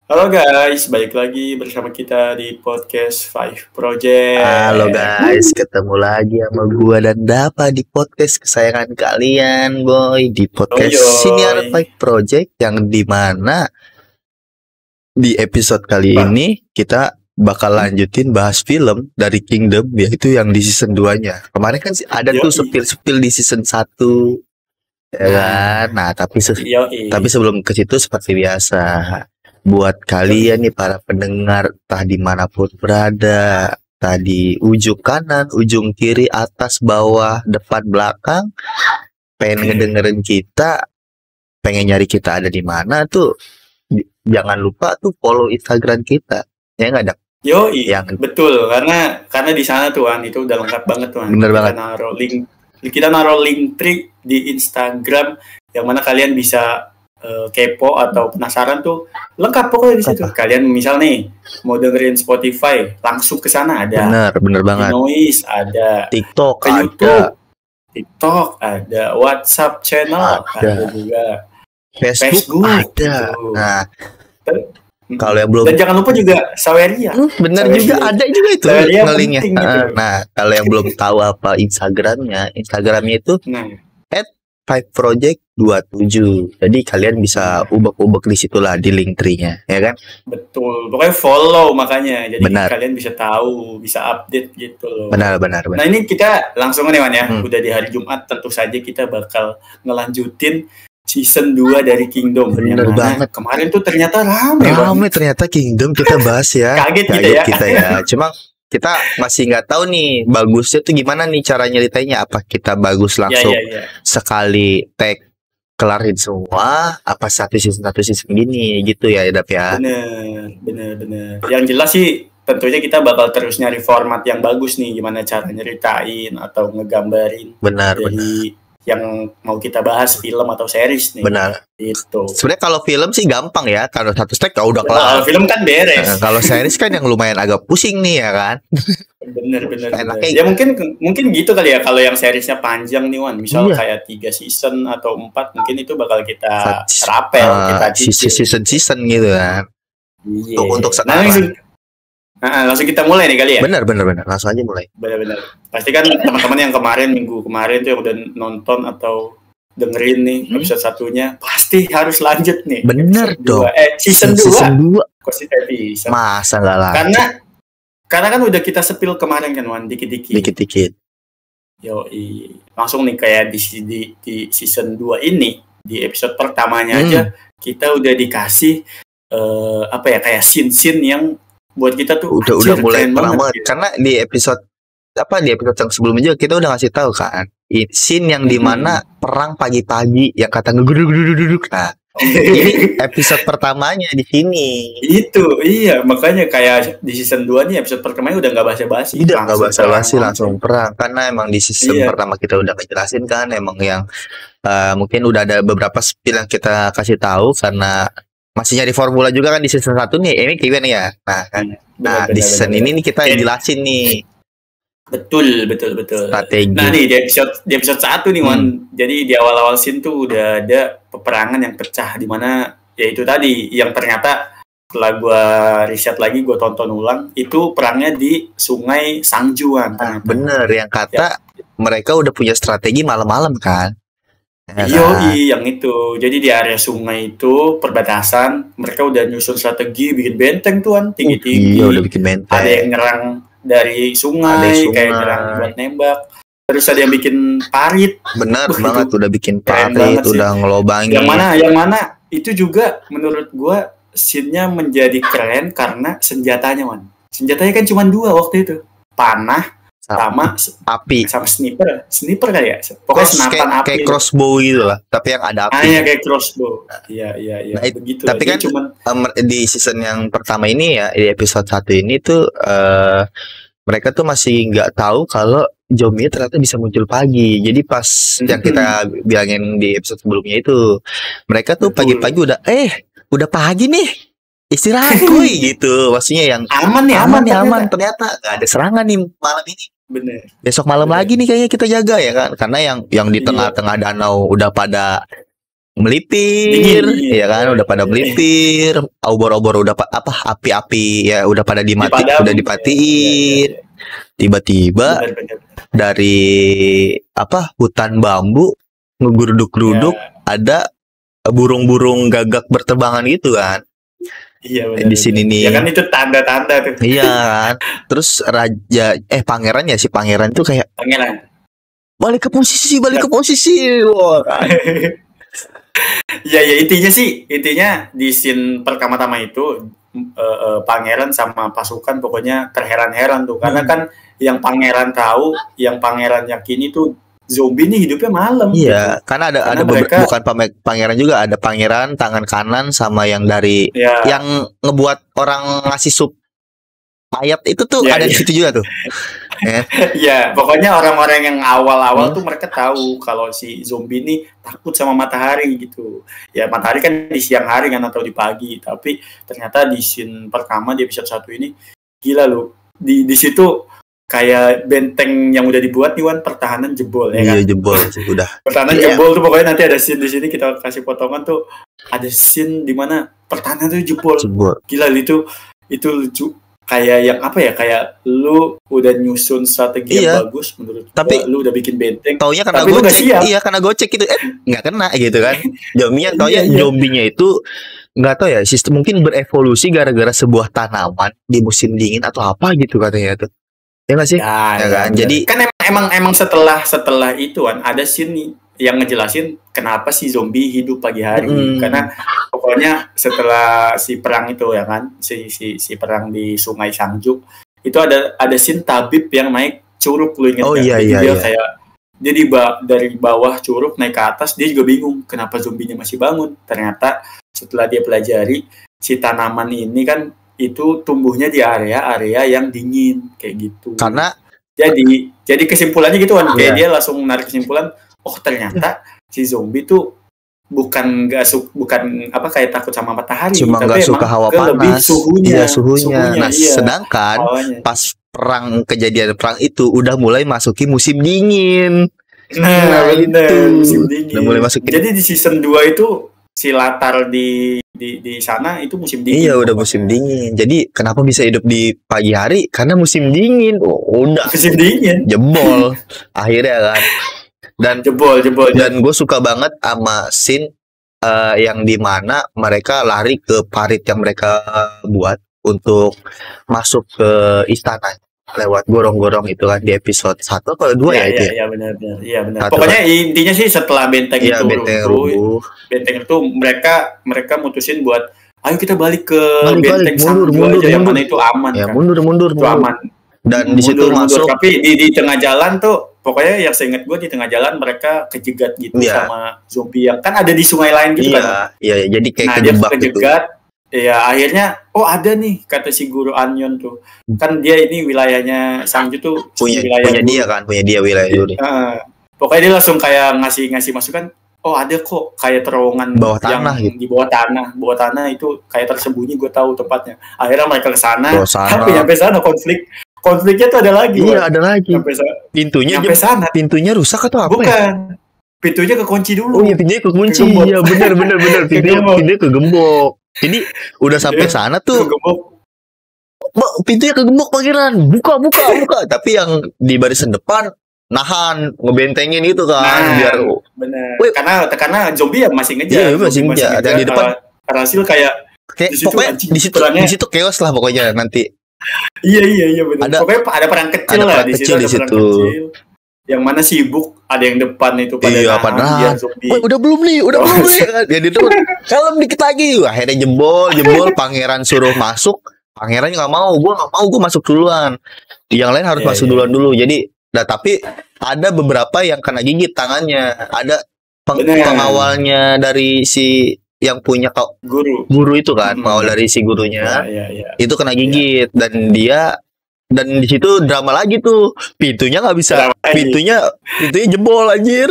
Halo guys, balik lagi bersama kita di podcast Five Project. Halo guys, ketemu lagi sama gua dan Dapa di podcast kesayangan kalian, boy. Di podcast Siniar Five Project yang dimana di episode kali ini kita bakal lanjutin bahas film dari Kingdom, yaitu yang di season 2-nya. Kemarin kan ada tuh sepil-sepil di season 1. Ya kan? Nah, tapi sebelum ke situ seperti biasa, buat kalian nih para pendengar, entah dimanapun berada, tadi ujung kanan, ujung kiri, atas, bawah, depan, belakang, pengen ngedengerin kita, pengen nyari kita ada di mana tuh, jangan lupa tuh follow Instagram kita, ya nggak ada? Betul, karena di sana tuh itu udah lengkap banget tuh. Bener banget. Kita naruh link trik di Instagram yang mana kalian bisa kepo atau penasaran tuh, lengkap pokoknya di situ. Kalian misal nih mau dengerin Spotify, langsung ke sana ada. Bener banget. Noise ada, TikTok ke YouTube, TikTok ada, WhatsApp channel ada juga, Facebook ada. Gitu. Nah, kalau yang belum, dan jangan lupa juga Saweria. Bener Saweria. Juga ada juga itu nge-linknya. Nah, kalau yang belum tahu apa Instagramnya itu @5project27. Jadi kalian bisa ubek-ubek di situlah di link tree-nya, ya kan? Betul. Pokoknya follow makanya. Jadi kalian bisa tahu, bisa update gitu loh. Benar. Nah, ini kita langsung nih, Man ya. Udah di hari Jumat, tentu saja kita bakal ngelanjutin season 2 dari Kingdom. Bener banget. Kemarin tuh ternyata rame ternyata Kingdom kita bahas ya. Kaget kita ya. Cuma kita masih nggak tahu nih bagusnya tuh gimana nih cara nyeritainnya. Apa kita bagus langsung sekali tag kelarin semua, apa satu season gini gitu ya, Dap ya. Bener. Yang jelas sih tentunya kita bakal terus nyari format yang bagus nih, gimana cara nyeritain atau ngegambarin dari yang mau kita bahas, film atau series nih. Benar. Itu. Sebenarnya kalau film sih gampang ya, kalau satu tag udah kelar. Kalau film kan beres. Kalau series kan yang lumayan agak pusing nih ya kan. Bener. Ya mungkin gitu kali ya, kalau yang seriesnya panjang nih, Wan. Misal kayak 3 season atau 4, mungkin itu bakal kita rapel, kita season gitu kan. Iya. Untuk sekarang. Langsung kita mulai nih kali ya. Benar. Langsung aja mulai. Benar. Pasti kan teman-teman yang minggu kemarin tuh yang udah nonton atau dengerin nih episode 1-nya, pasti harus lanjut nih. Bener dong. Season 2. Masa nggak lanjut? Karena kan udah kita sepil kemarin kan, Wan, dikit-dikit. Yoi. Langsung nih kayak di season 2 ini, di episode pertamanya aja kita udah dikasih kayak scene-scene yang buat kita tuh udah mulai banget gitu. Karena di episode yang sebelumnya juga kita udah ngasih tahu kan scene yang dimana perang pagi-pagi yang kata ngeguduk. Nah, ini episode pertamanya di sini. Itu iya, makanya kayak di season 2 nih episode pertamanya udah nggak basa-basi. Langsung perang, karena emang di season pertama kita udah ngejelasin kan emang yang mungkin udah ada beberapa spill yang kita kasih tahu karena masih nyari formula juga kan di season 1 nih, ini gimana ya? Nah, di season ini nih kita jelasin nih. Betul. Strategi. Nah nih di episode 1 nih, Wan. Jadi di awal-awal scene tuh udah ada peperangan yang pecah, di mana ya itu tadi yang ternyata setelah gue riset lagi, gue tonton ulang, itu perangnya di Sungai Sangjuan. Bener, yang kata mereka udah punya strategi malam-malam kan? Yang itu. Jadi di area sungai itu perbatasan, mereka udah nyusun strategi bikin benteng tuan tinggi-tinggi. Udah bikin benteng. Ada yang nyerang dari sungai, kayak nyerang buat nembak. Terus ada yang bikin parit. Benar banget, udah bikin parit, udah ngelobangin. Yang mana itu juga menurut gua scene-nya menjadi keren karena senjatanya, Wan. Senjatanya kan cuma 2 waktu itu. Panah sama api, sama sniper kali ya, pokoknya senapan api kayak crossbow gitu lah, tapi yang ada api. Kayak crossbow. Iya. Nah, begitu. Tapi kan di season yang pertama ini ya, di episode 1 ini tuh mereka tuh masih nggak tahu kalau zombie ternyata bisa muncul pagi. Jadi pas yang kita bilangin di episode sebelumnya itu, mereka tuh pagi-pagi udah pagi nih, istirahat kuy gitu. Maksudnya yang aman ternyata nggak ada serangan nih malam ini. Bener. Besok malam lagi nih kayaknya kita jaga ya kan, karena yang di tengah-tengah danau udah pada melipir, ya kan, udah pada melipir, obor-obor udah api-api ya udah pada dipatiin. Tiba-tiba dari hutan bambu ngegeruduk-geruduk ada burung-burung gagak berterbangan gitu kan. Iya benar. Di sini nih. Ya kan itu tanda-tanda tuh. Iya kan. Terus pangeran ya, si pangeran tuh kayak balik ke posisi. Wah. Ya intinya di scene pertama-tama itu pangeran sama pasukan pokoknya terheran-heran tuh karena kan yang pangeran tahu, yang pangeran yakini tuh zombie nih hidupnya malam. Iya, gitu. Karena mereka, bukan pangeran juga, ada pangeran tangan kanan sama yang dari yang ngebuat orang ngasih sup mayat itu tuh ada di situ juga tuh. Ya, pokoknya orang-orang yang awal-awal tuh mereka tahu kalau si zombie ini takut sama matahari gitu. Ya matahari kan di siang hari kan atau di pagi, tapi ternyata di scene pertama di episode 1 ini gila loh. Di situ kayak benteng yang udah dibuat nih Wan, pertahanan jebol ya kan. Iya jebol udah. Pertahanan jebol tuh pokoknya nanti ada scene di sini kita kasih potongan tuh ada scene di mana pertahanan tuh jebol. Gila itu lucu. Kayak yang kayak lu udah nyusun strategi yang bagus menurut tapi lu udah bikin benteng. Taunya karena gocek. Iya karena gocek gitu nggak kena gitu kan. Zombinya itu nggak tahu ya, sistem mungkin berevolusi gara-gara sebuah tanaman di musim dingin atau apa gitu katanya tuh. Ya nggak sih? Ya kan. Jadi kan emang setelah itu kan ada scene yang ngejelasin kenapa si zombie hidup pagi hari. Karena pokoknya setelah si perang itu ya kan, si perang di Sungai Sangjuk itu ada scene tabib yang naik curug, lu inget kan? Dia kayak dia dari bawah curug naik ke atas, dia juga bingung kenapa zombinya masih bangun. Ternyata setelah dia pelajari si tanaman ini kan itu tumbuhnya di area yang dingin kayak gitu. Karena jadi kesimpulannya gitu kan, kayak dia langsung narik kesimpulan, oh ternyata si zombie tuh bukan kayak takut sama matahari, cuma nggak suka hawa panas, suhunya. Nah, sedangkan pas kejadian perang itu udah mulai masuki musim dingin. Nah itu musim dingin. Udah mulai masukin. Jadi di season 2 itu si latar di sana itu musim dingin. Iya udah musim dingin. Jadi kenapa bisa hidup di pagi hari? Karena musim dingin. Udah musim dingin. Jebol akhirnya kan. Dan jebol. Dan gue suka banget sama scene yang dimana mereka lari ke parit yang mereka buat untuk masuk ke istana lewat gorong-gorong itu kan di episode 1 atau 2 itu. Iya benar. Pokoknya intinya sih setelah benteng itu rubuh. Benteng itu mereka mutusin buat ayo kita balik ke benteng mundur aja yang mana itu aman ya, kan. Mundur. Itu aman. Dan di situ masuk. Tapi di tengah jalan tuh pokoknya yang saya ingat gue di tengah jalan mereka kejegat gitu sama zombie yang kan ada di sungai lain gitu kan. Iya, jadi kayak kejebak gitu. Ya akhirnya ada nih kata si guru Anyon tuh kan dia ini wilayahnya Sangju tuh punya dia wilayah itu. Pokoknya dia langsung kayak ngasih masukan, ada kok kayak terowongan bawah tanah yang di bawah tanah itu kayak tersembunyi, gue tahu tempatnya. Akhirnya mereka ke sana, tapi sampai sana konfliknya tuh ada lagi. Iya ada lagi. Pintunya rusak atau apa? Bukan. Pintunya kekunci dulu. Oh iya pintunya kekunci. Iya benar. Pintunya kegembok. Jadi udah sampai sana tuh pintunya kegembok pangeran. Buka. Tapi yang di barisan depan nahan, ngebentengin itu kan biar bener. Karena zombie ya masih ngejar. Iya, masih ngejar. Dan di depan hasil kayak pokoknya di situ chaos lah pokoknya nanti. Iya benar. Pokoknya ada perang kecil lah di situ. Yang mana sibuk, ada yang depan itu pada nahan zombie. Udah belum nih kan. Dia di depan. Kalem dikit lagi. Akhirnya jebol, pangeran suruh masuk. Pangeran nggak mau, gue masuk duluan. Yang lain harus masuk duluan dulu. Jadi, tapi ada beberapa yang kena gigit tangannya. Ada pengawalnya dari si yang punya guru itu kan, pengawal dari si gurunya. Itu kena gigit dan di situ drama lagi tuh, pintunya nggak bisa, pintunya jebol anjir.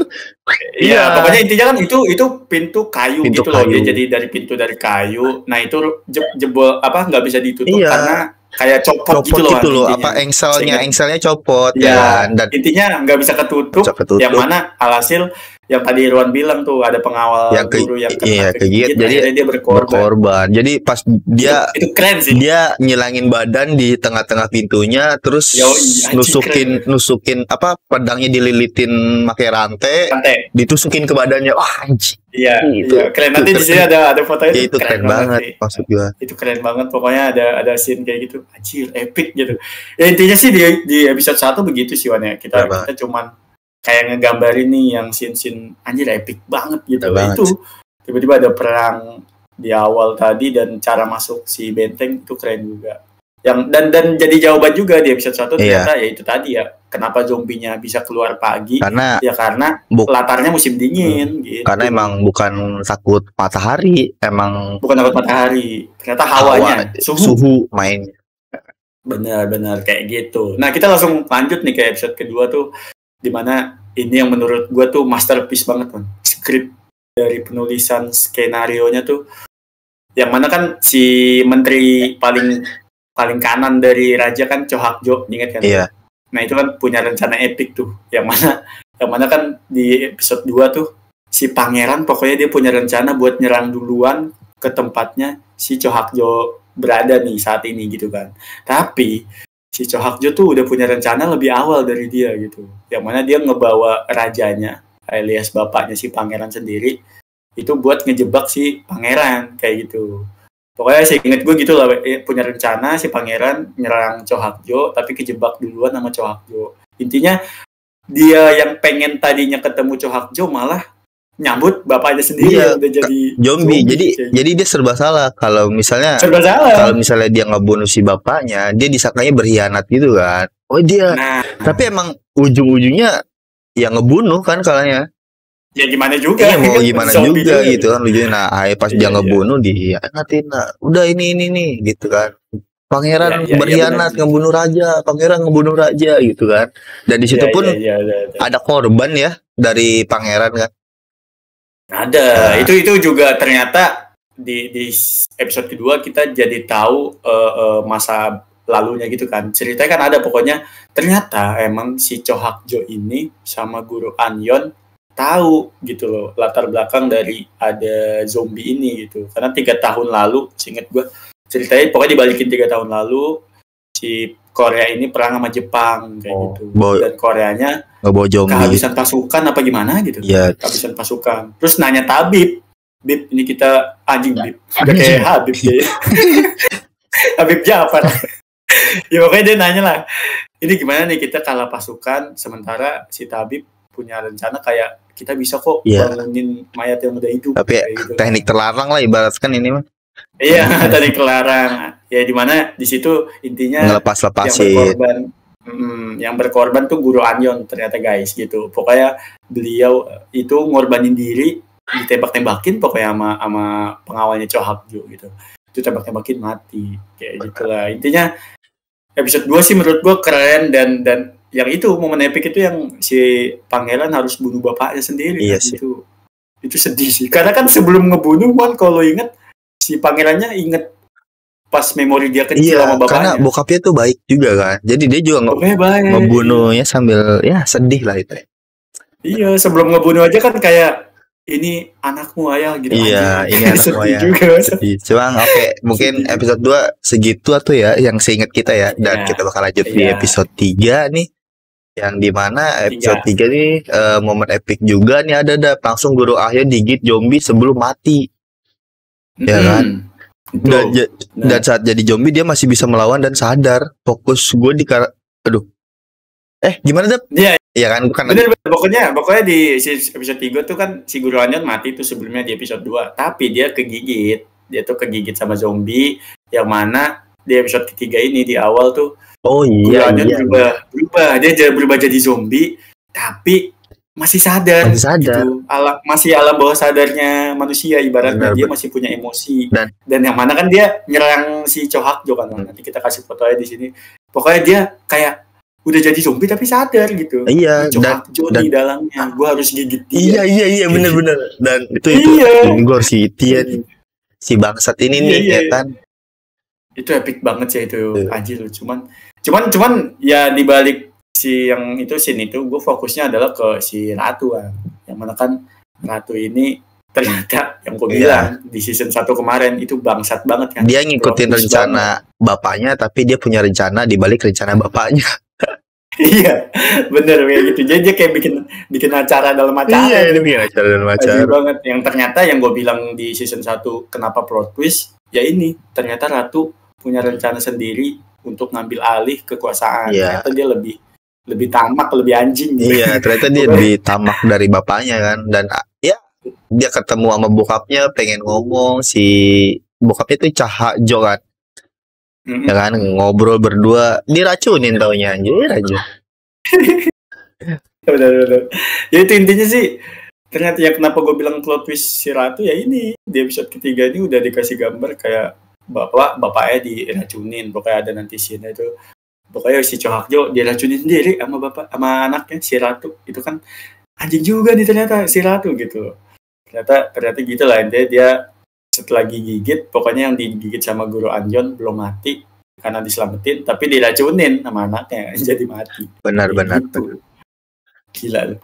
Iya, pokoknya intinya kan itu pintu kayu gitu loh. Jadi dari pintu dari kayu, nah itu jebol nggak bisa ditutup karena kayak copot gitu loh. Engselnya copot ya. Dan intinya nggak bisa ketutup. Yang mana alhasil yang tadi Irwan bilang tuh ada pengawal yang guru yang kena kegigit, jadi dia berkorban. Jadi pas dia itu keren sih. Dia nyilangin badan di tengah-tengah pintunya, terus nusukin apa pedangnya dililitin pakai rantai, ditusukin ke badannya. Wah, anjing. Iya, keren. Nanti di sini ada fotonya. Ya, itu keren banget maksud gua. Itu keren banget, pokoknya ada scene kayak gitu. Anjir, epic gitu. Ya intinya sih di episode 1 begitu sih Wan ya. Kita cuman kayak ngegambarin nih yang scene anjir epic banget gitu. Itu tiba-tiba ada perang di awal tadi dan cara masuk si benteng itu keren juga. Yang dan jadi jawaban juga di episode 1 ternyata ya itu tadi ya. Kenapa zombinya bisa keluar pagi? Karena latarnya musim dingin gitu. Karena emang bukan takut matahari, emang bukan takut matahari. Ternyata hawanya, suhu main. Benar-benar kayak gitu. Nah, kita langsung lanjut nih ke episode kedua tuh, dimana ini yang menurut gue tuh masterpiece banget kan, skrip dari penulisan skenarionya tuh, yang mana kan si menteri paling kanan dari raja kan Cho Hak-jo, ingat kan? Iya. Nah itu kan punya rencana epic tuh, yang mana kan di episode 2 tuh si pangeran pokoknya dia punya rencana buat nyerang duluan ke tempatnya si Cho Hak-jo berada nih saat ini gitu kan. Tapi si Cho Hak-jo tuh udah punya rencana lebih awal dari dia gitu. Yang mana dia ngebawa rajanya alias bapaknya si pangeran sendiri itu buat ngejebak si pangeran kayak gitu. Pokoknya seinget gue gitu lah, punya rencana si pangeran nyerang Cho Hak-jo tapi kejebak duluan sama Cho Hak-jo. Intinya dia yang pengen tadinya ketemu Cho Hak-jo malah nyambut bapaknya sendiri yang udah jadi zombie. Jadi dia serba salah kalau misalnya dia ngebunuh si bapaknya, dia disangkanya berkhianat gitu kan. Oh dia. Tapi emang ujung-ujungnya yang ngebunuh kan kalanya. Ya gimana juga. Iya mau gimana juga gitu kan ujungnya. Nah, pas dia ngebunuh dihianatin. Nah, udah ini gitu kan. Pangeran berkhianat ngebunuh raja, pangeran ngebunuh raja gitu kan. Dan di situ pun ada korban ya dari pangeran kan. Ada, itu juga ternyata di episode kedua kita jadi tahu masa lalunya gitu kan. Ceritanya kan ada pokoknya ternyata emang si Cho Hak-jo ini sama guru Anyon tahu gitu loh latar belakang dari ada zombie ini gitu. Karena 3 tahun lalu, seinget gue ceritanya pokoknya dibalikin 3 tahun lalu si Korea ini perang sama Jepang kayak gitu. Dan Koreanya kehabisan pasukan apa gimana gitu. Kehabisan pasukan. Terus nanya tabib. Bib, ini kita anjing Bib. Udah kayak Habib ya. Habib Jafar. Ya pokoknya dia nanya lah. Ini gimana nih kita kalah pasukan sementara si tabib punya rencana kayak kita bisa kok bangunin mayat yang udah hidup. Tapi gitu, teknik terlarang lah ibaratkan ini mah. Iya, tadi kelarang. Ya di mana di situ intinya ngelepas-lepasin. Yang berkorban tuh guru Anyon ternyata guys gitu. Pokoknya beliau itu ngorbanin diri ditembak-tembakin pokoknya sama pengawalnya Cho Hak-jo gitu. Itu tembak-tembakin mati kayak gitulah. Intinya episode 2 sih menurut gua keren dan yang itu momen epic itu yang si pangeran harus bunuh bapaknya sendiri. Iya kan? Itu sedih sih. Karena kan sebelum ngebunuh kan kalau inget si pangerannya inget pas memori dia kecil sama bapaknya. Karena bokapnya tuh baik juga kan. Jadi dia juga ngebunuhnya sambil sedih lah itu. Iya, sebelum ngebunuh aja kan kayak ini anakmu ayah gitu. Iya, ini anakmu ayah. Sedih. Cuma mungkin episode 2 segitu atau ya yang seingat kita ya. Dan kita bakal lanjut di episode 3 nih. Yang dimana episode 3 nih momen epic juga nih ada langsung guru Ahyo digigit zombie sebelum mati. Ya kan? Dan saat jadi zombie dia masih bisa melawan dan sadar. Fokus gue di gimana Dap? Iya kan bukan. Bener. Pokoknya di episode 3 tuh kan si guru Anyon mati tuh sebelumnya di episode 2. Tapi dia kegigit. Dia tuh kegigit sama zombie yang mana di episode ketiga ini di awal tuh guru Anyon berubah. Dia berubah jadi zombie tapi masih sadar. Gitu. Masih alam bawah sadarnya manusia ibaratnya. Dia masih punya emosi. Dan yang mana kan dia nyerang si Cho Hak-jo kan. Nanti kita kasih fotonya di sini. Pokoknya dia kayak udah jadi zombie tapi sadar gitu. Iya. Cho Hak-jo di dalamnya. Gue harus gigit dia. Iya bener. Dan itu gue harus gigit dia nih. Si bangsat ini nih ya kan. Itu epic banget sih itu. Anjir lu. Cuman ya dibalik si yang itu scene itu gue fokusnya adalah ke si Ratu kan. Yang mana kan Ratu ini ternyata yang gue bilang di season 1 kemarin itu bangsat banget kan. Dia ngikutin rencana bapaknya, tapi dia punya rencana di balik rencana bapaknya. Iya, bener kayak gitu. Jadi dia kayak bikin acara dalam acara. Iya, ini bikin acara dalam acara. Ajaib banget. Yang ternyata yang gue bilang di season 1 kenapa plot twist, ya ini ternyata Ratu punya rencana sendiri untuk ngambil alih kekuasaan. Ternyata dia lebih tamak, lebih anjing. Iya, ternyata dia lebih tamak dari bapaknya kan. Dan ya dia ketemu sama bokapnya, pengen ngomong, si bokapnya itu Cahajo kan. Ya kan, ngobrol berdua, diracunin taunya anjir aja. Bener. Ya itu intinya sih. Ternyata ya kenapa gue bilang plot twist si Ratu ya ini di episode ketiga ini udah dikasih gambar kayak bapaknya diracunin. Pokoknya ada nanti scene itu. Pokoknya si Cahajo diracunin sendiri sama anaknya si Ratu. Itu kan anjing juga nih ternyata si Ratu gitu. Ternyata gitu lah, dia setelah digigit, pokoknya yang digigit sama Guru Anjon belum mati karena diselamatin, tapi diracunin sama anaknya jadi mati. Benar. Gitu. Gila.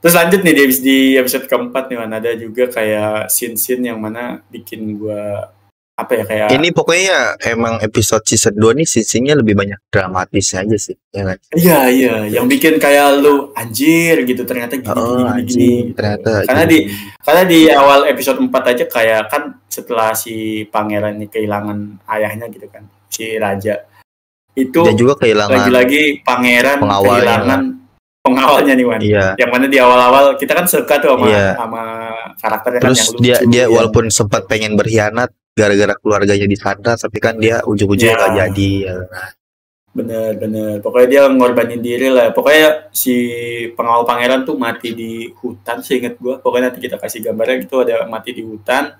Terus lanjut nih di episode keempat nih, man, ada juga kayak scene-scene yang mana bikin gua apa ya kayak ini pokoknya emang episode season 2 nih scene-nya lebih banyak dramatisnya aja sih, ya kan? Iya, yang bikin kayak lu anjir gitu ternyata gini. Ternyata karena di awal episode 4 aja kayak kan setelah si pangeran ini kehilangan ayahnya gitu kan, si raja. Itu dia juga kehilangan lagi-lagi pangeran kehilangan pengawalnya nih, Wan. Iya. Yang mana di awal-awal kita kan suka tuh sama karakternya. Terus kan yang lucu. Dia walaupun sempat pengen berkhianat gara-gara keluarganya disandra, tapi kan dia ujung-ujungnya nggak jadi. Ya. Bener. Pokoknya dia ngorbanin diri lah. Pokoknya si pengawal pangeran tuh mati di hutan, seingat gue. Pokoknya nanti kita kasih gambarnya gitu, ada mati di hutan.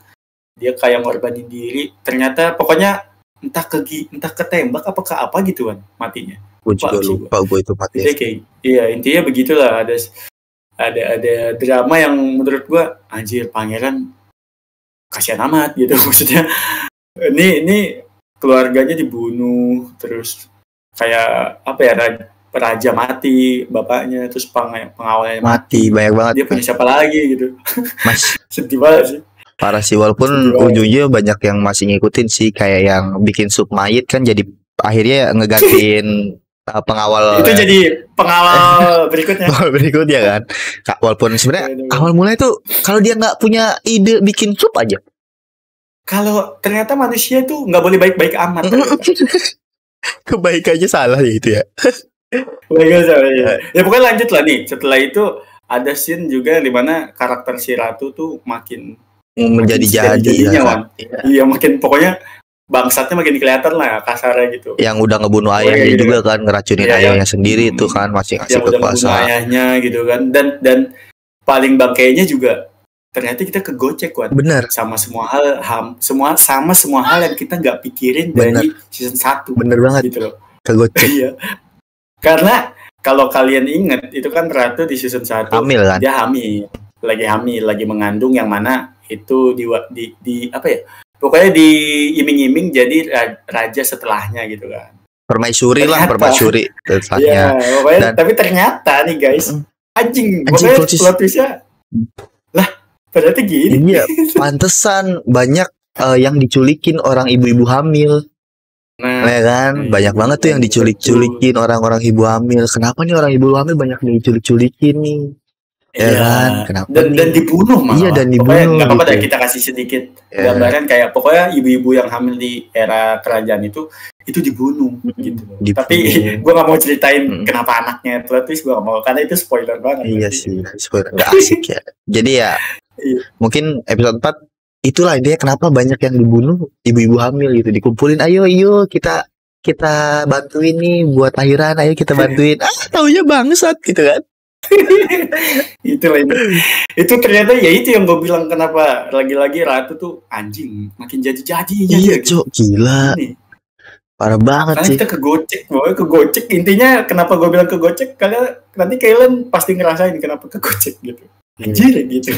Dia kayak ngorbanin diri. Ternyata pokoknya entah ketembak apa ke apa gitu kan matinya. Gue juga lupa gue itu mati. Iya, intinya begitulah. Ada drama yang menurut gue anjir, pangeran kasihan amat gitu maksudnya. Ini keluarganya dibunuh, terus kayak apa ya, raja mati, bapaknya, terus pengawalnya mati. Banyak banget. Dia punya siapa lagi gitu. Mas sedih banget sih. Parah sih, walaupun ujungnya banyak yang masih ngikutin sih, kayak yang bikin sup mayit kan jadi akhirnya ngegantiin pengawal. Itu jadi pengawal berikutnya kan. Walaupun sebenarnya awal mulai tuh kalau dia nggak punya ide bikin sup aja. Kalau ternyata manusia tuh nggak boleh baik-baik amat. Kebaikannya salah gitu ya. Kebaikannya salah ya. Ya pokoknya lanjut lah nih. Setelah itu ada scene juga di mana karakter si Ratu tuh makin menjadi-jadinya. Iya, makin pokoknya bangsatnya makin kelihatan lah kasarnya gitu. Yang udah ngebunuh ayahnya juga kan, ngeracunin ayahnya sendiri tuh kan, masih ngasih kekuasaan. Yang udah ngebunuh ayahnya gitu kan, dan paling bangkainya juga ternyata kita kegocek kan. Bener. Sama semua hal yang kita nggak pikirin dari season 1. Bener banget. Gitu loh. Kegocek. Iya. Karena kalau kalian ingat itu kan Ratu di season 1 hamil kan? Dia lagi mengandung, yang mana itu di apa ya? Pokoknya diiming-iming jadi raja setelahnya gitu kan. Permaisuri setelahnya. Iya, pokoknya tapi ternyata nih guys, anjing pokoknya plot twist-nya lah berarti gini. Iya, pantesan banyak yang diculikin orang ibu-ibu hamil. Nah kan, banyak banget tuh yang diculikin orang-orang ibu hamil. Kenapa nih orang ibu hamil banyak diculik-culikin nih? Ya kan, kenapa dan dibunuh malah. Iya, dan dibunuh. Nggak apa-apa, kita kasih sedikit gambaran kayak pokoknya ibu-ibu yang hamil di era kerajaan itu dibunuh gitu. Tapi gue nggak mau ceritain kenapa anaknya plot twist, gue nggak mau karena itu spoiler banget. Iya sih, spoiler nggak asik ya. Jadi ya mungkin episode 4 itulah dia kenapa banyak yang dibunuh ibu-ibu hamil gitu, dikumpulin, ayo kita bantuin nih buat lahiran, ayo kita bantuin. Taunya bangsat gitu kan. Itulah ini. Itu ternyata ya itu yang gue bilang kenapa lagi-lagi Ratu tuh anjing makin jadi-jadinya. Iya cok, gila. Parah banget karena sih. Kita kegocek. Intinya kenapa gue bilang kegocek, karena nanti kalian pasti ngerasain kenapa kegocek gitu. Anjir gitu.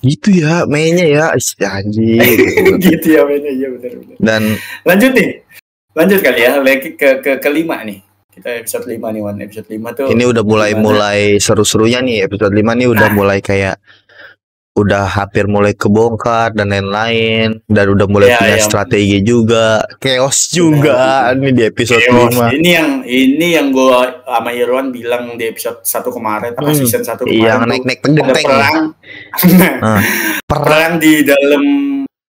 Gitu ya mainnya ya, anjir. Gitu ya mainnya, iya benar. Dan lanjut kali ya, lagi ke kelima nih. Kita episode 5 nih, Wan. Episode 5 tuh ini udah mulai seru-serunya nih. Episode 5 nih udah mulai kayak udah hampir mulai kebongkar dan lain-lain, dan udah mulai punya strategi juga, chaos juga nih di episode 5. Ini yang gua sama Irwan bilang di episode 1 kemarin, apa season 1 kemarin, yang naik-naik genteng. Perang di dalam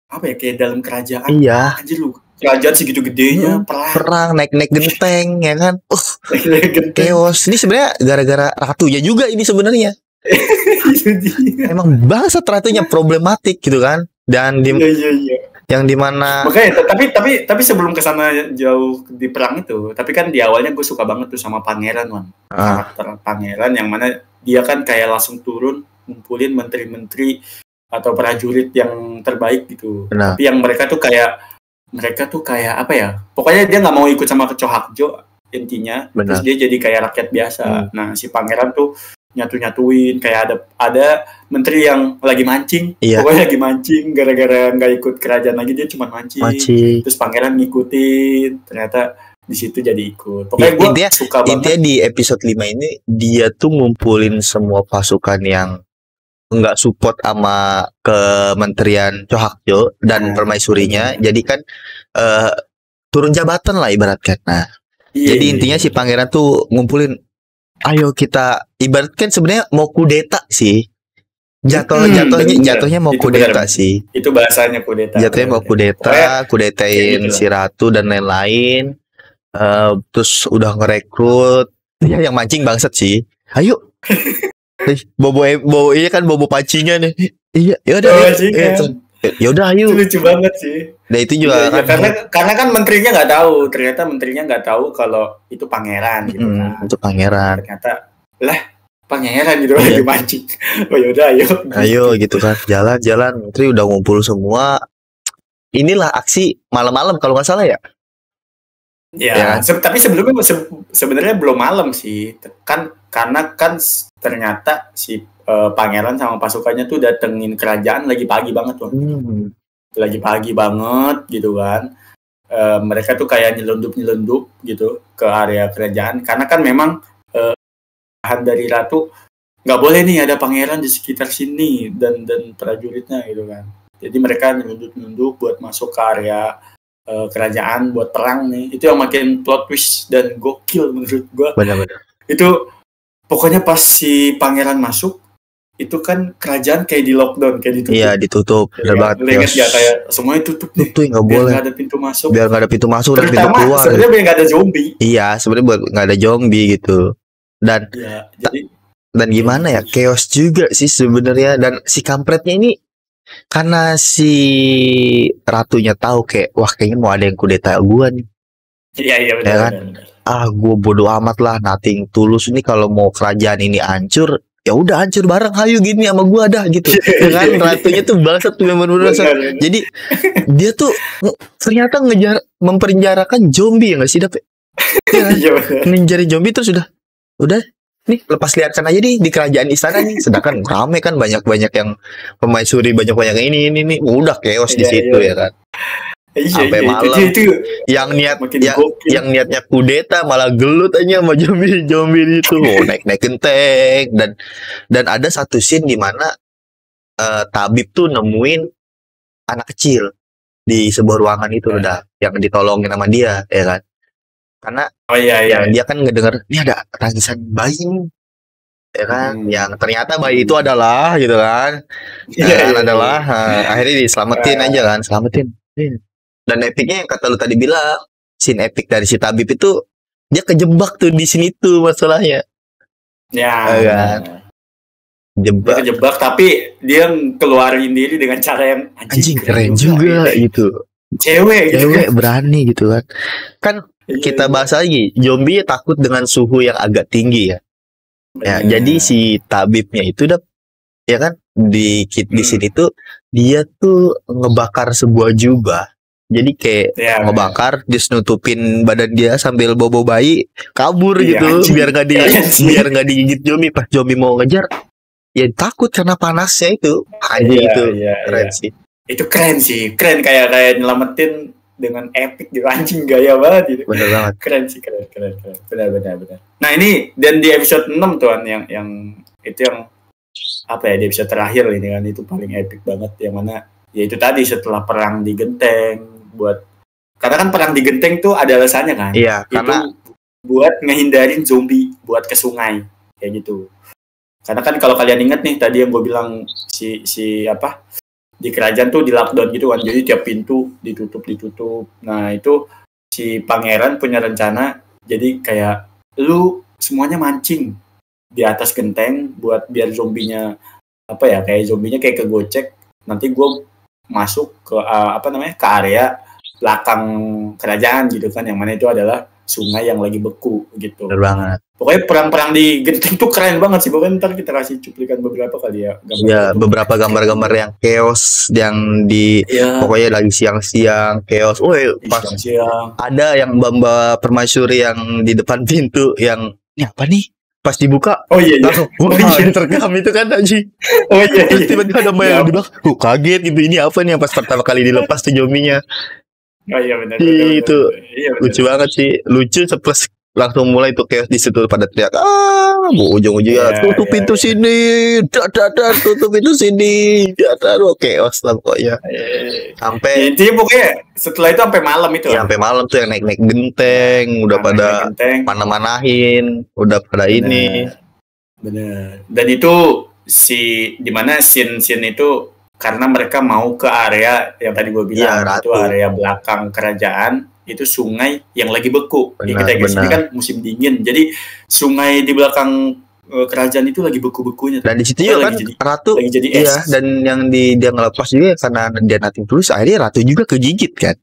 apa ya, kayak dalam kerajaan. Iya. Anjir lu, kerajaan segitu gedenya, perang naik-naik genteng ya kan. Chaos. Ini sebenarnya gara-gara ratunya juga ini sebenarnya. Emang bangsat ratunya problematik gitu kan. Dan yang dimana makanya tapi sebelum kesana jauh di perang itu, tapi kan di awalnya gue suka banget tuh sama pangeran, Wan. Karakter pangeran yang mana dia kan kayak langsung turun ngumpulin menteri-menteri atau prajurit yang terbaik gitu. Tapi yang mereka tuh kayak apa ya, pokoknya dia nggak mau ikut sama Chohakjo intinya. Terus dia jadi kayak rakyat biasa. Nah si pangeran tuh nyatuin kayak ada menteri yang lagi mancing, pokoknya lagi mancing gara-gara nggak ikut kerajaan lagi, dia cuma mancing. Terus pangeran ngikutin, ternyata di situ jadi ikut. Pokoknya gue suka banget. Intinya di episode 5 ini dia tuh ngumpulin semua pasukan yang nggak support sama kementerian Chohakjo dan permaisurinya, jadi kan turun jabatan lah ibaratkan. Nah, jadi intinya si pangeran tuh ngumpulin, ayo kita ibaratkan sebenarnya mau kudeta sih. Jatuhnya mau kudeta sih. Itu bahasanya kudeta. Jatuhnya mau kudetain si ratu dan lain-lain. Terus udah ngerekrut. Ya yang mancing bangsat sih. Ayo. Bobo iya kan, bobo pancingan nih. Iya, ya udah ayo. Itu lucu banget sih. Nah itu juga karena kan menterinya nggak tahu, ternyata menterinya nggak tahu kalau itu pangeran gitu kan. Itu pangeran. Ternyata lah pangeran gitu lagi mancing. Oh yaudah ayo gitu kan, jalan menteri udah ngumpul semua. Inilah aksi malam-malam kalau nggak salah ya. Ya, tapi sebelumnya sebenarnya belum malam sih, kan karena kan ternyata si pangeran sama pasukannya tuh datengin kerajaan lagi pagi banget tuh, lagi pagi banget gitu kan. Mereka tuh kayak nyelundup gitu ke area kerajaan, karena kan memang dari ratu nggak boleh nih ada pangeran di sekitar sini dan prajuritnya gitu kan. Jadi mereka nyelundup buat masuk ke area kerajaan buat perang nih. Itu yang makin plot twist dan gokil menurut gua. Benar-benar. Itu pokoknya pas si pangeran masuk itu kan kerajaan kayak di lockdown, kayak ditutup. Iya, ditutup. Benar banget. Ingat ya, kayak semuanya tutup nih. Tutup nggak boleh. Biar nggak ada pintu masuk. Biar nggak ada pintu masuk dan pintu terutama keluar. Sebenarnya biar nggak ada zombie. Iya, sebenarnya buat nggak ada zombie gitu. Dan dan gimana ya, chaos juga sih sebenarnya. Dan si kampretnya ini karena si ratunya tahu kayak, wah kayaknya mau ada yang kudeta gua nih. Iya benar. Ya kan? Gua bodo amat lah, nothing tulus ini, kalau mau kerajaan ini hancur, ya udah hancur bareng, hayu gini sama gua dah gitu. Ya kan, ratunya tuh bangsat bener-bener. Jadi dia tuh ternyata mempenjarakan zombie ya nggak sih, Dap? Ya, ngejarin zombie terus udah nih lepas liarkan aja di kerajaan istana nih, sedangkan rame kan, banyak yang pemaisuri, banyak ini udah chaos di situ ya kan. Sampai malam itu yang niatnya kudeta malah gelut aja sama zombie itu. naik genteng. Dan ada satu scene di mana tabib tuh nemuin anak kecil di sebuah ruangan itu udah, yang ditolongin sama dia ya kan. Karena dia kan ngedenger ini ada tangisan bayi nih, ya kan, yang ternyata bayi itu adalah gitu kan, akhirnya diselamatin aja kan, selamatin. Dan epicnya yang kata lu tadi bilang, scene epic dari si tabib itu, dia kejebak tuh di sini tuh masalahnya. Ya kan? Dia kejebak tapi dia keluarin diri dengan cara yang anjing keren juga gitu. Cewek berani gitu kan. Kan kita bahas lagi, zombie takut dengan suhu yang agak tinggi ya. Ya, jadi si tabibnya itu ya kan, di sini tuh dia tuh ngebakar sebuah jubah. Jadi kayak ngebakar, disnutupin badan dia sambil bobo bayi, kabur gitu, biar nggak digigit zombie. Pas zombie mau ngejar, ya takut karena panasnya itu. Keren sih. Itu keren sih, kayak nyelamatin dengan epic gitu, anjing gaya banget gitu. Bener banget. Keren sih, keren. Benar. Nah ini dan di episode 6 tuan yang itu yang apa ya, di episode terakhir ini kan itu paling epic banget, yang mana ya itu tadi setelah perang di genteng, karena kan perang di genteng tuh ada alasannya kan. Iya, itu karena buat ngehindarin zombie buat ke sungai kayak gitu. Karena kan kalau kalian ingat nih tadi yang gue bilang si apa di kerajaan tuh di lockdown gitu kan, jadi tiap pintu ditutup. Nah itu si pangeran punya rencana, jadi kayak lu semuanya mancing di atas genteng buat biar zombinya apa ya, kayak zombinya kayak kegocek, nanti gue masuk ke ke area belakang kerajaan gitu kan, yang mana itu adalah sungai yang lagi beku gitu. bener banget. Pokoknya perang-perang di genteng tuh keren banget sih. Pokoknya ntar kita kasih cuplikan beberapa kali ya. Ya, beberapa gambar-gambar yang chaos yang pokoknya lagi siang-siang chaos. Pas siang. Ada yang Bamba Permaisuri yang di depan pintu yang ini apa nih? Pas dibuka, langsung terekam itu kan Haji. Terus tiba-tiba ada Mbak yang di belakang, kaget gitu, ini apa nih yang pas pertama kali dilepas tuh zombinya. Oh iya benar. Itu lucu banget sih, lucu plus langsung mulai tuh chaos di situ pada teriak, ujung-ujungnya tutup pintu sini, tutup pintu sini, chaos lah pokoknya. Sampai intinya pokoknya setelah itu sampai malam itu. Iya, sampai malam tuh yang naik genteng, udah pada mana-manahin, udah pada ini. Bener. Dan itu dimana scene itu karena mereka mau ke area yang tadi gue bilang, itu area belakang kerajaan, itu sungai yang lagi beku. Ini kan musim dingin, jadi sungai di belakang kerajaan itu lagi beku-bekunya. Dan di situ juga kan Ratu lagi jadi es. Iya, dan yang dia ngelepas juga karena dia nating tulus, akhirnya Ratu juga kegigit kan.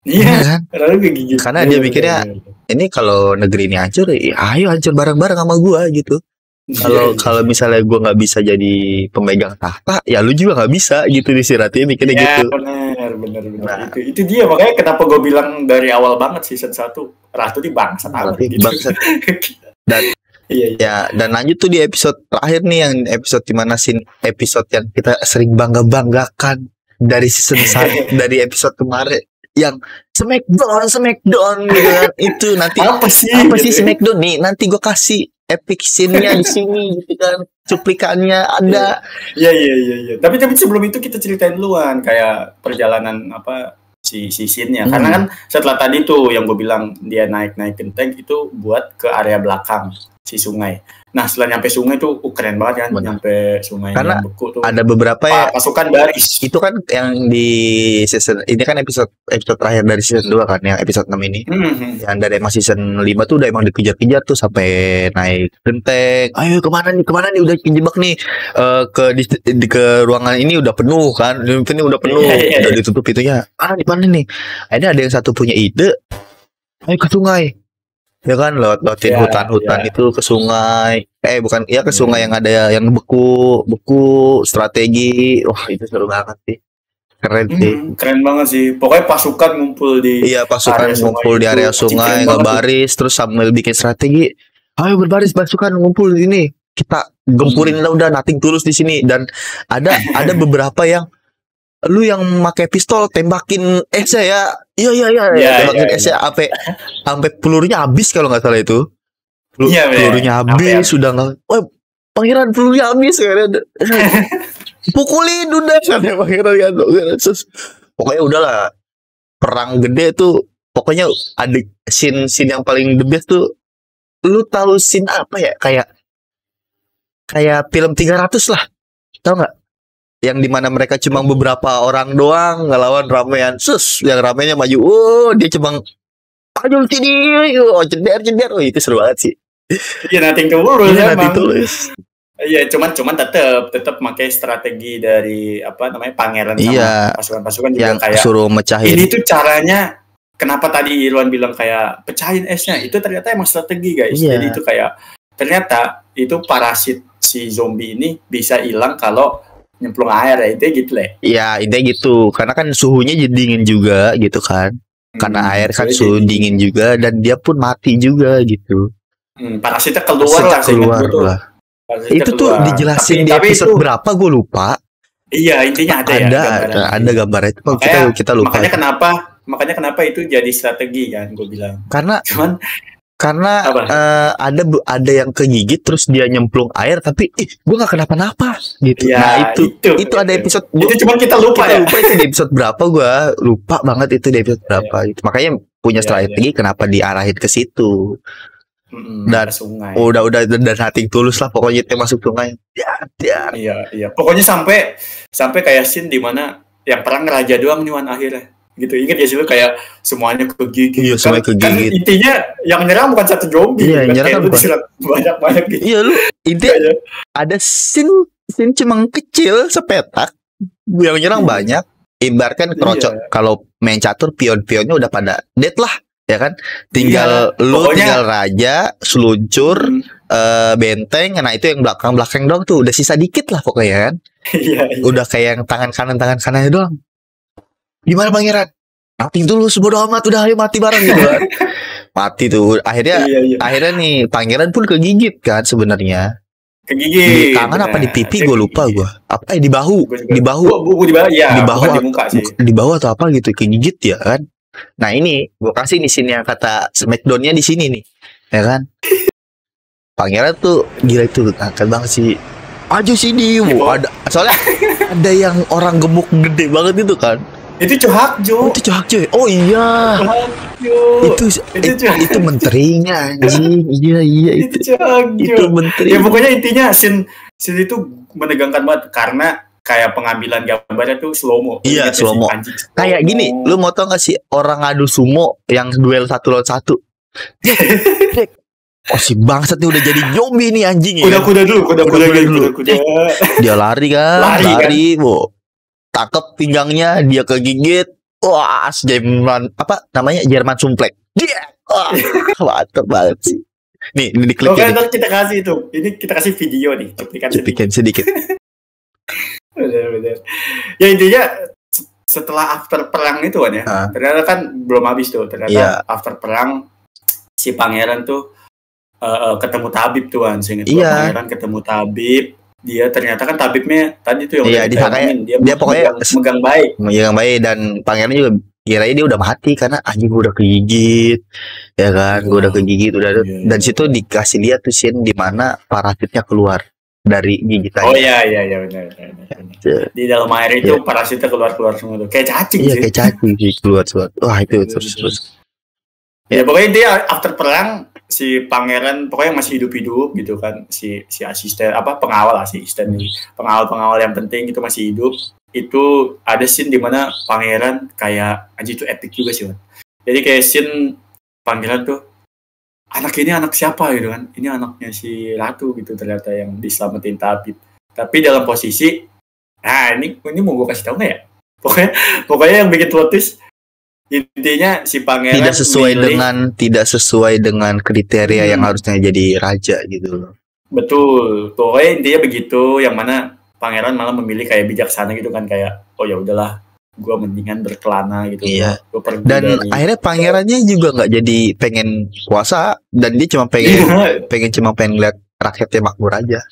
Iya kan? Ratu kegigit. Karena dia mikirnya ini kalau negeri ini hancur, ayo hancur bareng-bareng sama gua gitu. Kalau misalnya gue nggak bisa jadi pemegang tahta, ya lu juga nggak bisa gitu di Ratu mikirnya gitu. Benar. Nah, itu dia makanya kenapa gue bilang dari awal banget season 1 Ratu di bangsat gitu. Dan dan lanjut tuh di episode terakhir nih, yang episode dimana episode yang kita sering banggakan dari season 1 dari episode kemarin yang Smackdown gitu kan. Itu nanti apa sih Smackdown nih, nanti gue kasih epic scene-nya di sini gitu kan, cuplikannya ada. Iya. Tapi sebelum itu kita ceritain duluan kayak perjalanan si scene-nya. Karena kan setelah tadi tuh yang gue bilang dia naik genteng itu buat ke area belakang si sungai. Nah setelah nyampe sungai tuh keren banget kan. Nyampe sungai karena yang beku tuh ada beberapa pasukan baris. Itu kan yang di season ini kan episode terakhir dari season 2 kan, yang episode 6 ini. Yang dari emang season 5 tuh udah emang dikejar-kejar tuh sampai naik genteng. Ayo kemana nih udah kejebak nih, ke ruangan ini udah penuh kan. Ini udah penuh, udah ditutup itunya. Di mana nih? Akhirnya ada yang satu punya ide, ayo ke sungai. Ya kan, lewatin hutan-hutan itu ke sungai. Ke sungai yang ada yang beku strategi. Wah, itu seru banget sih. Keren sih. Keren banget sih. Pokoknya pasukan ngumpul di area sungai, ngebaris terus sambil bikin strategi. Ayo berbaris pasukan ngumpul di sini. Kita gempurin udah nating tulus di sini, dan ada beberapa yang lu yang pakai pistol tembakin esnya ya. Iya. Tembakin esnya sampai pelurunya habis kalau nggak salah itu. Pelurunya habis sudah nggak. Pangeran pelurunya habis kan. Pukulin udah kan pangeran kan. Pokoknya udahlah. Perang gede tuh pokoknya ada scene yang paling the best tuh. Lu tahu scene apa ya? Kayak film 300 lah. Tahu nggak? Yang dimana mereka cuma beberapa orang doang ngelawan ramean, yang ramenya maju, dia cuma maju sini, ceder, itu seru banget sih. Iya, nating tulus. Iya, cuman tetap pakai strategi dari pangeran sama pasukan-pasukan juga yang kayak suruh mecahin. Ini tuh caranya, kenapa tadi Irwan bilang kayak pecahin esnya, itu ternyata emang strategi guys. Jadi itu kayak ternyata itu parasit si zombie ini bisa hilang kalau nyemplung air ya, itu gitu lah. Iya, intinya gitu. Karena kan suhunya jadi dingin juga gitu kan. Karena air kan suhu dingin juga, dan dia pun mati juga gitu. Parasitnya keluar lah. Itu tuh dijelasin di episode berapa gue lupa. Iya, intinya ada gambarnya. Kita lupa. Makanya kenapa makanya kenapa itu jadi strategi kan gue bilang. Karena Apa? ada yang kegigit terus dia nyemplung air tapi gue nggak kenapa-napa gitu. Ya, Nah itu ada episode itu cuma kita lupa itu di episode berapa, gue lupa banget itu di episode berapa gitu. Makanya punya strategi kenapa diarahin ke situ. Dan sungai. udah dan hati tulus lah pokoknya dia masuk sungai. Iya. Pokoknya sampai kayak scene di mana yang perang raja doang nih Wan akhirnya. Gitu. Ingat ya sih lu kayak semuanya kegigit. Iya, semuanya kegigit. Kan intinya yang nyerang bukan satu zombie. Iya, kan? nyerang kan bukan banyak gitu. Iya, lu intinya ada scene cuma kecil sepetak yang nyerang banyak. Ibaratkan kalau main catur pion-pionnya udah pada dead lah. Ya kan, tinggal tinggal raja, seluncur, benteng, nah itu yang belakang doang tuh udah sisa dikit lah pokoknya kan. Iya. Udah kayak yang tangan kanannya doang. Gimana pangeran? Mati dulu, bodo amat, udah ayo mati bareng gitu kan. Mati tuh, akhirnya nih pangeran pun kegigit kan sebenarnya. Kegigit. Di tangan apa di pipi gue lupa gue. Apa di bahu? Di bahu. Di bahu di muka sih. Di bahu atau apa gitu kegigit ya kan. Nah ini gue kasih di sini yang kata Smackdown-nya di sini nih, ya kan? Pangeran tuh gila itu angkat banget sih. Maju sini, soalnya ada yang orang gemuk gede banget itu kan. Itu Cohakjo. Oh iya. Itu menterinya anjing. Iya itu Cohakjo. Itu menteri. Ya pokoknya intinya scene itu menegangkan banget karena kayak pengambilan gambarnya tuh slow-mo. Iya, slow-mo. Kayak gini, lu mau tau gak sih orang ngadu sumo yang duel 1 lawan 1? Oh si bangsat nih udah jadi zombie nih anjing ya. Kuda dulu. Dia lari kan. Tangkep pinggangnya, dia kegigit. Wah, Jerman apa namanya? Jerman sumplex. Wah, mantap banget sih. Nih diklik. Oke, kita kasih itu. Ini kita kasih video nih, cuplikan sedikit. Bener. Ya intinya setelah after perang itu kan ya. Ternyata kan belum habis tuh. Ternyata after perang si pangeran tuh ketemu tabib tuh kan. Pangeran ketemu tabib. Dia ternyata kan tabibnya tadi tuh yang dia pokoknya megang baik dan pangeran juga kira dia udah mati karena anjing gue udah kegigit ya kan. Gue udah kegigit dan situ dikasih lihat tuh scene di mana parasitnya keluar dari gigitannya. Oh iya benar. Di dalam air itu parasitnya keluar semua tuh kayak cacing sih. Kayak cacing sih keluar. Wah itu terus. Ya pokoknya dia after perang si pangeran pokoknya masih hidup gitu kan, si asisten pengawal yang penting itu masih hidup. Itu ada scene di mana pangeran kayak anjir itu epic juga sih man. Jadi kayak scene pangeran tuh anak ini anak siapa gitu kan, ini anaknya si ratu gitu ternyata yang diselamatin tabib. Tapi dalam posisi ini mau gue kasih tau nggak ya, pokoknya yang bikin plot twist intinya si pangeran tidak sesuai dengan kriteria yang harusnya jadi raja gitu loh. Betul, pokoknya intinya begitu, yang mana pangeran malah memilih kayak bijaksana gitu kan, kayak oh ya udahlah gue mendingan berkelana gitu. Iya. Dan akhirnya pangerannya juga nggak jadi pengen kuasa dan dia cuma pengen lihat rakyatnya makmur aja.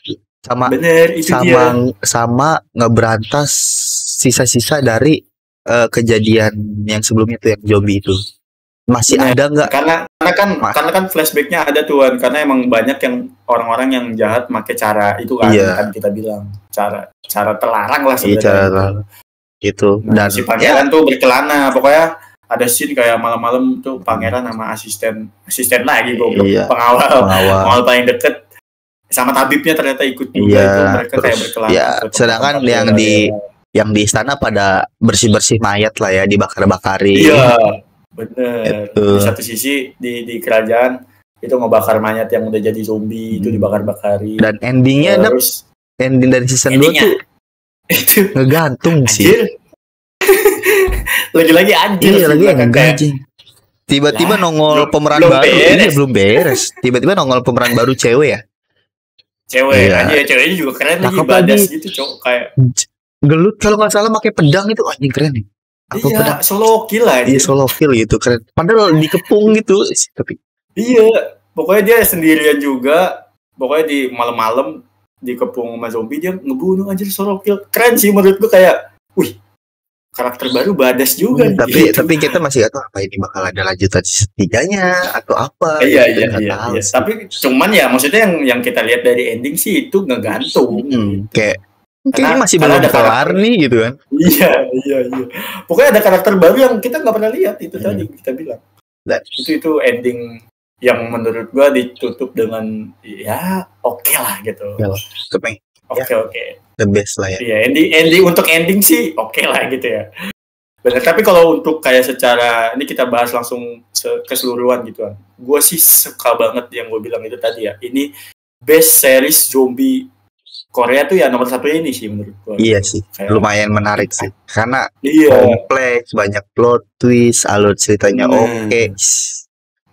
Sama ngeberantas sisa-sisa dari kejadian yang sebelumnya tuh yang zombie itu masih ada nggak? Karena kan flashbacknya ada tuan, karena emang banyak yang orang-orang yang jahat pakai cara itu kan, kan kita bilang cara terlarang lah sebenarnya. Gitu. Dan si pangeran tuh berkelana, pokoknya ada scene kayak malam-malam tuh pangeran sama asisten lagi pengawal paling deket sama tabibnya ternyata ikut juga itu, mereka kayak berkelana. Sedangkan yang di istana pada bersih-bersih mayat lah ya, dibakar-bakarin. Iya, bener. Di satu sisi di kerajaan itu ngebakar mayat yang udah jadi zombie itu dibakar-bakarin. Dan endingnya ending dari season 2 tuh itu ngegantung sih. Lagi-lagi anjir. Iya, lagi anjing. Tiba-tiba nongol pemeran baru. Ini belum beres. Tiba-tiba nongol pemeran baru cewek ya. Ceweknya juga keren lagi, badas gitu, cowok kayak gelut kalau nggak salah pakai pedang itu anjing keren nih. Iya, solo kill lah. Iya, solo kill gitu keren. Padahal dikepung gitu tapi. Iya, pokoknya dia sendirian juga. Pokoknya di malam-malam dikepung sama zombie dia ngebunuh anjir, solo kill. Keren sih menurut gue, kayak wih. karakter baru Badas juga. Tapi kita masih gak tahu apa ini bakal ada lanjutan setiganya atau apa. Iya. Tapi cuman ya maksudnya yang kita lihat dari ending sih itu ngegantung. Kayak kayaknya masih belum kelar nih gitu kan. Iya. Pokoknya ada karakter baru yang kita nggak pernah lihat itu tadi kita bilang. Itu ending yang menurut gua ditutup dengan ya oke lah gitu. Oke. The best lah ya. Iya, ending untuk ending sih oke lah gitu ya. Benar, tapi kalau untuk kayak secara ini kita bahas langsung keseluruhan gitu kan. Gue sih suka banget yang gue bilang itu tadi ya. Ini best series zombie Korea tuh ya nomor 1 ini sih menurut gue. Iya sih, kayak lumayan menarik sih. Karena kompleks, banyak plot twist, alur ceritanya oke.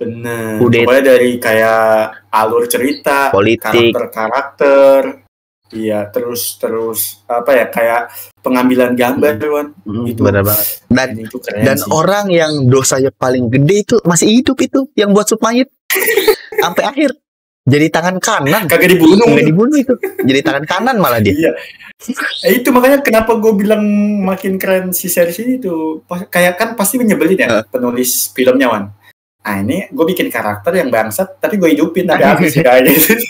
Bener. Pokoknya dari kayak alur cerita, politik, karakter. Iya, terus apa ya kayak pengambilan gambar kan. Itu benar banget. Dan orang yang dosanya paling gede itu masih hidup itu yang buat sup mayit sampai akhir. Jadi tangan kanan. Kagak dibunuh itu. Jadi tangan kanan malah dia. Iya. Itu makanya kenapa gue bilang makin keren si series ini tuh. Kayak kan pasti menyebelin ya penulis filmnya Wan. Nah ini gue bikin karakter yang bangsat tapi gue hidupin tapi habis kayak gitu.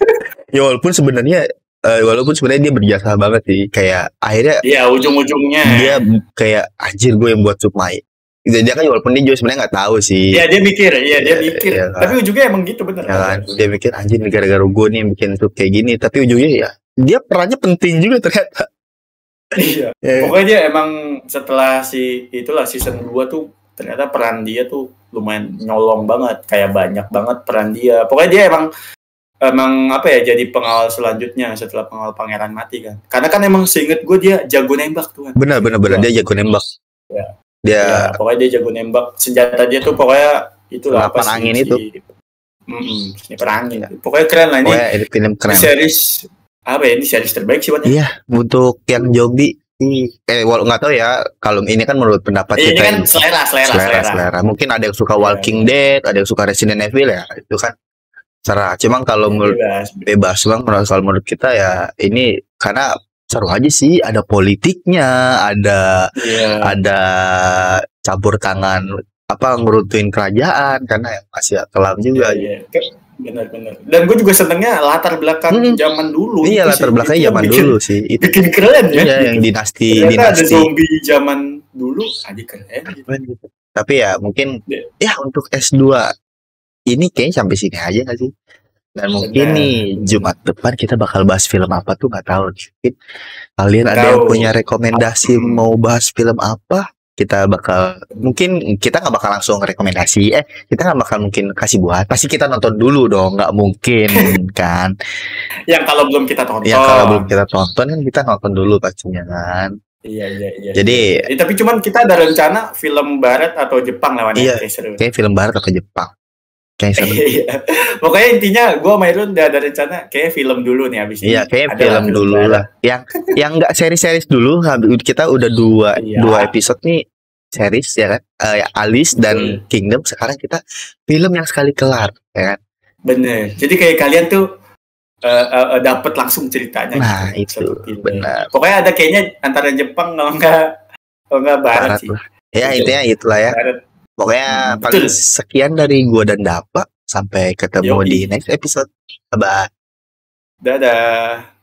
Ya walaupun sebenarnya dia berjasa banget sih, kayak akhirnya ujung-ujungnya dia kayak anjir gue yang buat sup mayit. Dia kan walaupun dia juga sebenarnya nggak tahu sih. Iya dia mikir. Tapi ujungnya emang gitu bener. Ya kan? Dia mikir anjir gara-gara gue nih yang bikin sup kayak gini, tapi ujungnya ya dia perannya penting juga ternyata. Iya. Pokoknya dia emang setelah season 2 tuh ternyata peran dia tuh lumayan nyolong banget, kayak banyak banget peran dia. Pokoknya dia emang apa ya jadi pengawal selanjutnya setelah pengawal pangeran mati kan. Karena kan emang seinget gue dia jago nembak tuh kan. Benar dia jago nembak. Ya. Pokoknya dia jago nembak. Senjata dia tuh pokoknya itulah apa sih? Angin itu. Sniper angin. Pokoknya keren lah ini. Pokoknya film keren. Series apa ya? Ini series terbaik sih Wan. Iya, untuk yang zombie walau nggak tahu ya, kalau ini kan menurut pendapat kita kan selera. Mungkin ada yang suka Walking Dead, ada yang suka Resident Evil ya, itu kan serah. Cuman kalau bebas bang, kalau menurut kita ya ini karena seru aja sih, ada politiknya, ada campur tangan ngerutuin kerajaan karena masih kelam juga. Benar. Dan gue juga senengnya latar belakang zaman dulu. Iya, latar belakangnya zaman dulu sih. Bikin keren ya. Iya, yang dinasti. Ada zombie zaman dulu, keren gitu. Tapi ya mungkin ya untuk S2 ini kayaknya sampai sini aja nggak sih? Dan mungkin nih Jumat depan kita bakal bahas film apa tuh nggak tahu. Mungkin kalian ada yang punya rekomendasi mau bahas film apa? Kita nggak bakal langsung rekomendasi. Kita nggak bakal mungkin kasih buat. Pasti kita nonton dulu dong, nggak mungkin kan? Yang kalau belum kita tonton. Kan kita nonton dulu pastinya kan. Iya. Jadi, tapi cuman kita ada rencana film Barat atau Jepang lawannya. Iya. Kayak film Barat atau Jepang. Pokoknya intinya gue sama Irun udah ada rencana kayak film dulu nih abis ini. Iya, kayak film dulu lah. Yang nggak series dulu, kita udah dua episode nih series ya kan. Alice dan Kingdom. Sekarang kita film yang sekali kelar ya kan. Bener. Jadi kayak kalian tuh dapat langsung ceritanya. Nah gitu. Benar. Pokoknya ada kayaknya antara Jepang kalau nggak Barat sih. Ya intinya itulah ya. Barat. Pokoknya paling sekian dari gua dan Dapa. Sampai ketemu di next episode. Bye-bye. Dadah.